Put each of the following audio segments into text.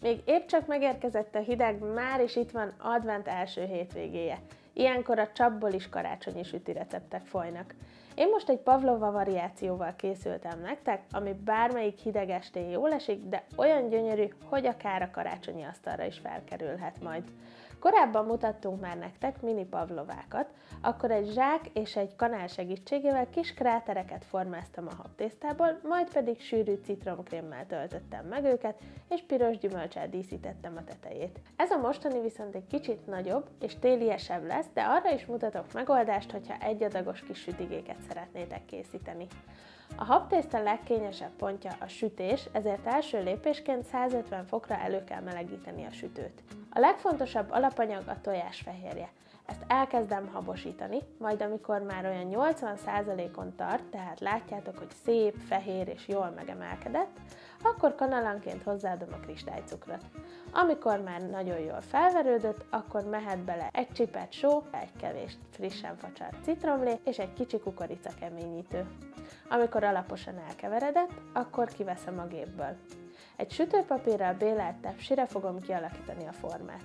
Még épp csak megérkezett a hideg, már is itt van advent első hétvégéje. Ilyenkor a csapból is karácsonyi süti receptek folynak. Én most egy pavlova variációval készültem nektek, ami bármelyik hideg estén jól esik, de olyan gyönyörű, hogy akár a karácsonyi asztalra is felkerülhet majd. Korábban mutattunk már nektek mini pavlovákat, akkor egy zsák és egy kanál segítségével kis krátereket formáztam a habtésztából, majd pedig sűrű citromkrémmel töltöttem meg őket, és piros gyümölccsel díszítettem a tetejét. Ez a mostani viszont egy kicsit nagyobb és téliesebb lesz, de arra is mutatok megoldást, hogyha egyadagos kis sütigéket szeretnétek készíteni. A habtészta legkényesebb pontja a sütés, ezért első lépésként 150 fokra elő kell melegíteni a sütőt. A legfontosabb alapanyag a tojásfehérje. Ezt elkezdem habosítani, majd amikor már olyan 80%-on tart, tehát látjátok, hogy szép, fehér és jól megemelkedett, akkor kanalanként hozzáadom a kristálycukrot. Amikor már nagyon jól felverődött, akkor mehet bele egy csipet só, egy kevés frissen facsart citromlé és egy kicsi kukorica keményítő. Amikor alaposan elkeveredett, akkor kiveszem a gépből. Egy sütőpapírral bélelt tepsire fogom kialakítani a formát.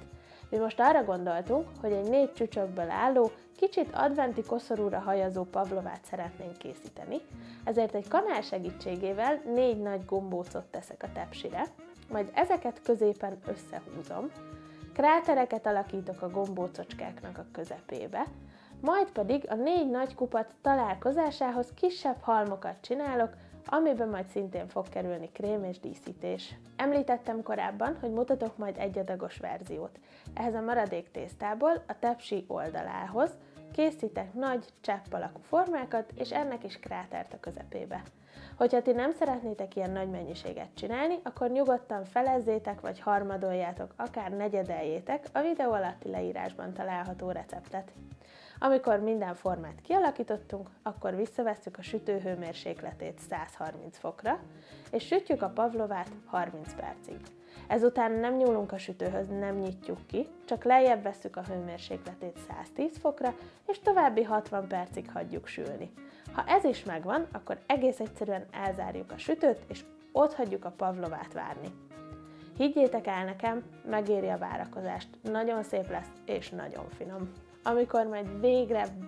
Mi most arra gondoltunk, hogy egy 4 csücsökből álló, kicsit adventi koszorúra hajazó pavlovát szeretnénk készíteni, ezért egy kanál segítségével 4 nagy gombócot teszek a tepsire, majd ezeket középen összehúzom, krátereket alakítok a gombócocskáknak a közepébe, majd pedig a 4 nagy kupac találkozásához kisebb halmokat csinálok, amiben majd szintén fog kerülni krém és díszítés. Említettem korábban, hogy mutatok majd egyadagos verziót. Ehhez a maradék tésztából a tepsi oldalához készítek nagy csepp alakú formákat, és ennek is krátert a közepébe. Hogyha ti nem szeretnétek ilyen nagy mennyiséget csinálni, akkor nyugodtan felezzétek vagy harmadoljátok, akár negyedeljétek a videó alatti leírásban található receptet. Amikor minden formát kialakítottunk, akkor visszavesszük a sütő hőmérsékletét 130 fokra, és sütjük a pavlovát 30 percig. Ezután nem nyúlunk a sütőhöz, nem nyitjuk ki, csak lejjebb vesszük a hőmérsékletét 110 fokra, és további 60 percig hagyjuk sülni. Ha ez is megvan, akkor egész egyszerűen elzárjuk a sütőt, és ott hagyjuk a pavlovát várni. Higgyétek el nekem, megéri a várakozást, nagyon szép lesz és nagyon finom. Amikor majd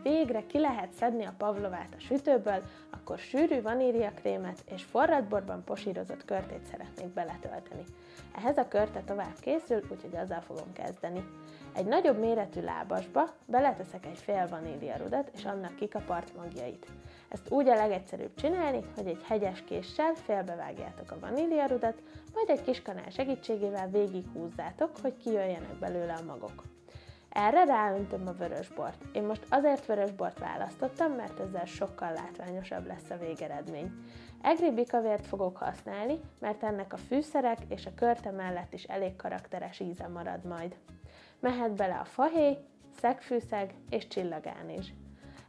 végre ki lehet szedni a pavlovát a sütőből, akkor sűrű vaníliakrémet és forradborban posírozott körtét szeretnék beletölteni. Ehhez a körte tovább készül, úgyhogy azzal fogom kezdeni. Egy nagyobb méretű lábasba beleteszek egy fél vaníliarudat és annak kikapart magjait. Ezt úgy a legegyszerűbb csinálni, hogy egy hegyes késsel félbevágjátok a vaníliarudat, majd egy kis kanál segítségével végighúzzátok, hogy kijöjjenek belőle a magok. Erre ráöntöm a vörösbort. Én most azért vörösbort választottam, mert ezzel sokkal látványosabb lesz a végeredmény. Egri bikavért fogok használni, mert ennek a fűszerek és a körte mellett is elég karakteres íze marad majd. Mehet bele a fahéj, szegfűszeg és csillagánizs.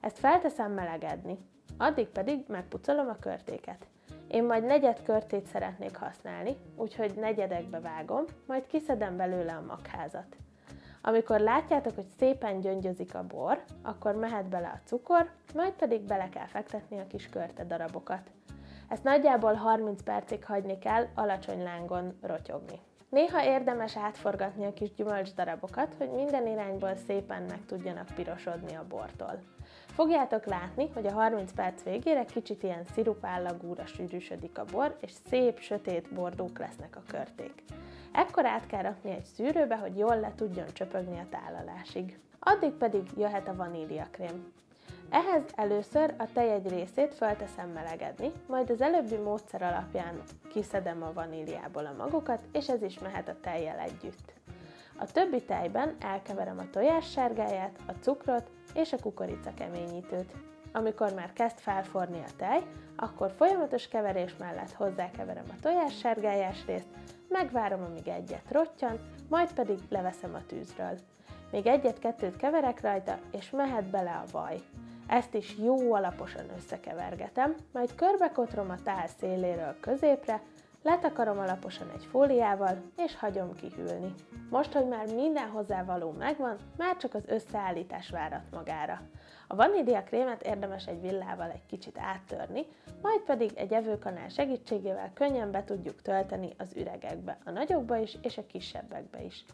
Ezt felteszem melegedni, addig pedig megpucolom a körtéket. Én majd negyed körtét szeretnék használni, úgyhogy negyedekbe vágom, majd kiszedem belőle a magházat. Amikor látjátok, hogy szépen gyöngyözik a bor, akkor mehet bele a cukor, majd pedig bele kell fektetni a kis körte darabokat. Ezt nagyjából 30 percig hagyni kell alacsony lángon rotyogni. Néha érdemes átforgatni a kis gyümölcsdarabokat, hogy minden irányból szépen meg tudjanak pirosodni a bortól. Fogjátok látni, hogy a 30 perc végére kicsit ilyen szirupállagúra sűrűsödik a bor, és szép, sötét bordók lesznek a körték. Ekkor át kell rakni egy szűrőbe, hogy jól le tudjon csöpögni a tálalásig. Addig pedig jöhet a vaníliakrém. Ehhez először a tej egy részét felteszem melegedni, majd az előbbi módszer alapján kiszedem a vaníliából a magokat, és ez is mehet a tejjel együtt. A többi tejben elkeverem a tojássárgáját, a cukrot és a kukorica keményítőt. Amikor már kezd felforni a tej, akkor folyamatos keverés mellett hozzákeverem a tojássárgájás részt, megvárom, amíg egyet rottyan, majd pedig leveszem a tűzről. Még egyet-kettőt keverek rajta, és mehet bele a vaj. Ezt is jó alaposan összekevergetem, majd körbekotrom a tál széléről középre, Letakarom alaposan egy fóliával, és hagyom kihűlni. Most, hogy már minden hozzávaló megvan, már csak az összeállítás várat magára. A vaníliakrémet érdemes egy villával egy kicsit áttörni, majd pedig egy evőkanál segítségével könnyen be tudjuk tölteni az üregekbe, a nagyokba is és a kisebbekbe is.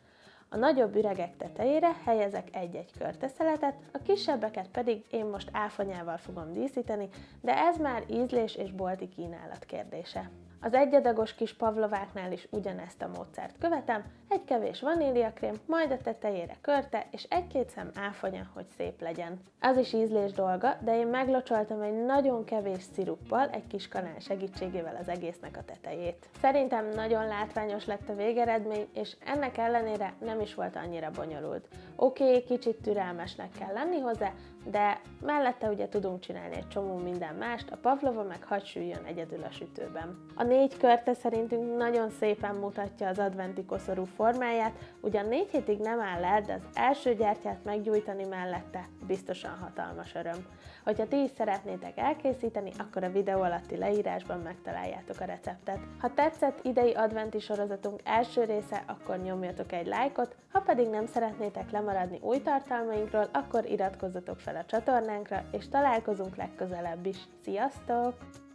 A nagyobb üregek tetejére helyezek egy-egy körteszeletet, a kisebbeket pedig én most áfonyával fogom díszíteni, de ez már ízlés és bolti kínálat kérdése. Az egyadagos kis pavlováknál is ugyanezt a módszert követem, egy kevés vaníliakrém, majd a tetejére körte és egy-két szem áfonya, hogy szép legyen. Az is ízlés dolga, de én meglocsoltam egy nagyon kevés sziruppal, egy kis kanál segítségével az egésznek a tetejét. Szerintem nagyon látványos lett a végeredmény, és ennek ellenére nem is volt annyira bonyolult. Oké, kicsit türelmesnek kell lenni hozzá, de mellette ugye tudunk csinálni egy csomó minden mást, a pavlova meg hadd süljön egyedül a sütőben. A 4 körte szerintünk nagyon szépen mutatja az adventi koszorú formáját, ugyan 4 hétig nem áll el, de az első gyertyát meggyújtani mellette biztosan hatalmas öröm. Hogyha ti is szeretnétek elkészíteni, akkor a videó alatti leírásban megtaláljátok a receptet. Ha tetszett idei adventi sorozatunk első része, akkor nyomjatok egy lájkot, ha pedig nem szeretnétek lemaradni új tartalmainkról, akkor iratkozzatok fel a csatornánkra, és találkozunk legközelebb is. Sziasztok!